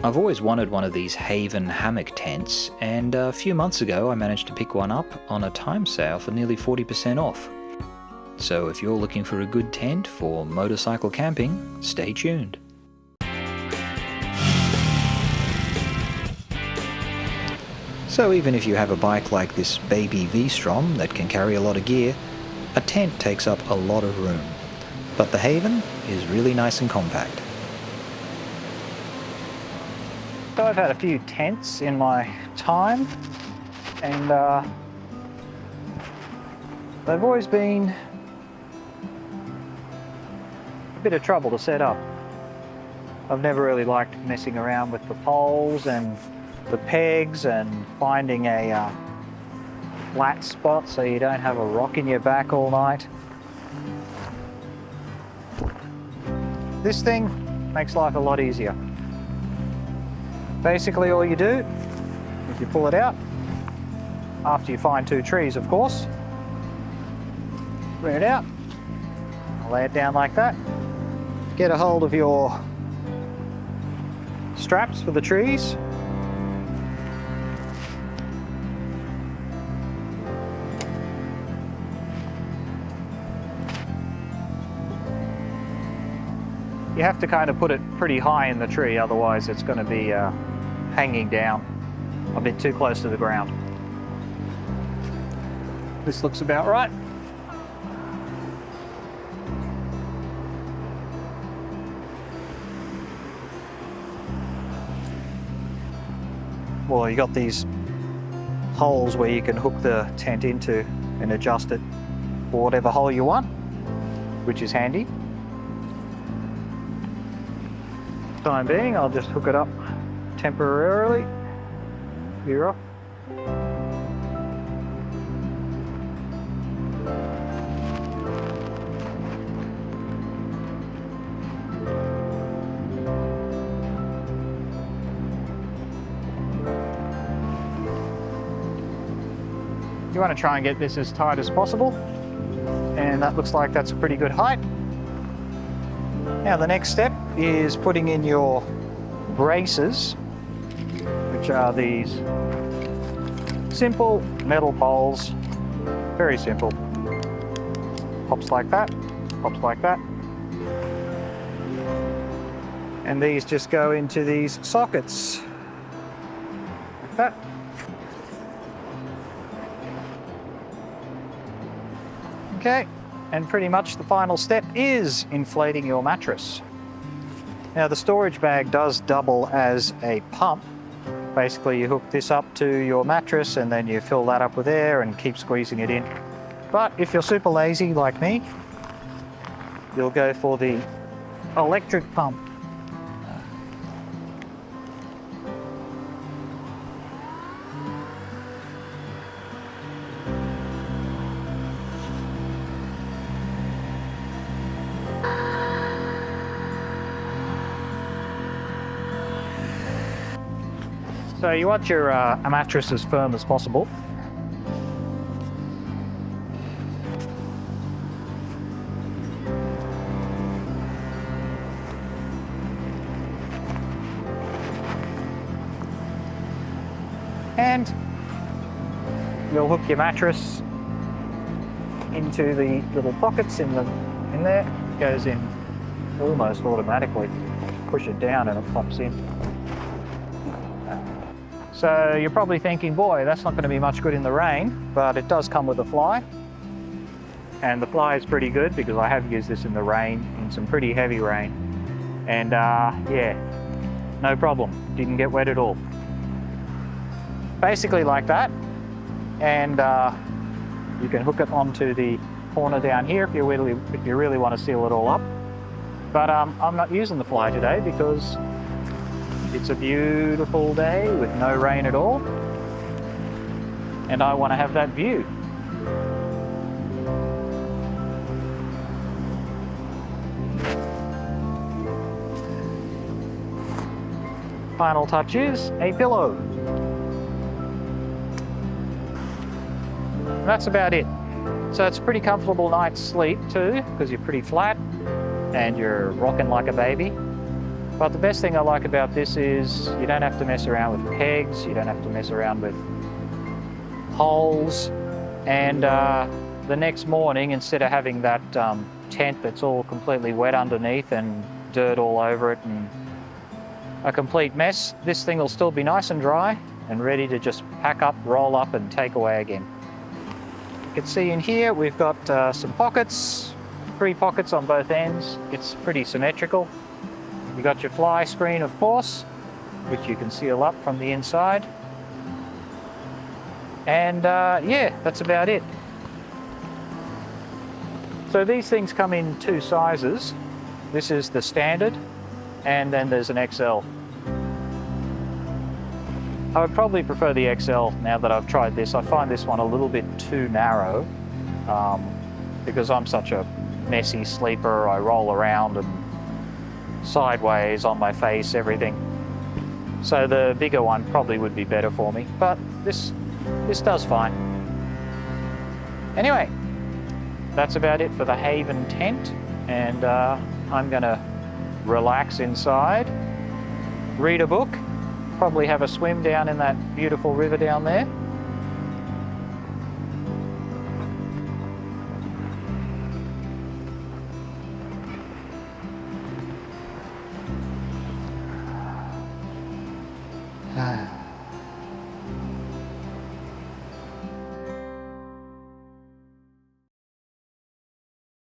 I've always wanted one of these Haven Hammock Tents, and a few months ago I managed to pick one up on a time sale for nearly 40% off. So if you're looking for a good tent for motorcycle camping, stay tuned. So even if you have a bike like this baby V-Strom that can carry a lot of gear, a tent takes up a lot of room. But the Haven is really nice and compact. So I've had a few tents in my time, and they've always been a bit of trouble to set up. I've never really liked messing around with the poles and the pegs and finding a flat spot so you don't have a rock in your back all night. This thing makes life a lot easier. Basically all you do is you pull it out, after you find two trees of course, bring it out, lay it down like that, get a hold of your straps for the trees, you have to kind of put it pretty high in the tree, otherwise it's going to be hanging down a bit too close to the ground. This looks about right. Well, you got these holes where you can hook the tent into and adjust it for whatever hole you want, which is handy. Time being, I'll just hook it up temporarily. You're off. You want to try and get this as tight as possible, and that looks like that's a pretty good height. Now the next step is putting in your braces, which are these simple metal poles, very simple. Pops like that, pops like that. And these just go into these sockets, like that. Okay. And pretty much the final step is inflating your mattress. Now the storage bag does double as a pump. Basically you hook this up to your mattress and then you fill that up with air and keep squeezing it in. But if you're super lazy like me, you'll go for the electric pump. So you want your mattress as firm as possible. And you'll hook your mattress into the little pockets in there. It goes in almost automatically. Push it down and it pops in. So you're probably thinking, boy, that's not going to be much good in the rain, but it does come with a fly. And the fly is pretty good because I have used this in the rain, in some pretty heavy rain. And yeah, no problem, didn't get wet at all. Basically like that. And you can hook it onto the corner down here if you really want to seal it all up. But I'm not using the fly today because it's a beautiful day with no rain at all, and I want to have that view. Final touch is a pillow. And that's about it. So it's a pretty comfortable night's sleep too, because you're pretty flat and you're rocking like a baby. But the best thing I like about this is you don't have to mess around with pegs, you don't have to mess around with holes, and the next morning, instead of having that tent that's all completely wet underneath and dirt all over it and a complete mess, this thing will still be nice and dry and ready to just pack up, roll up and take away again. You can see in here we've got some pockets, 3 pockets on both ends. It's pretty symmetrical. You've got your fly screen, of course, which you can seal up from the inside. And yeah, that's about it. So these things come in 2 sizes. This is the standard, and then there's an XL. I would probably prefer the XL now that I've tried this. I find this one a little bit too narrow because I'm such a messy sleeper. I roll around and sideways on my face, everything. So the bigger one probably would be better for me, but this does fine. Anyway, that's about it for the Haven tent, and I'm gonna relax inside, read a book, probably have a swim down in that beautiful river down there.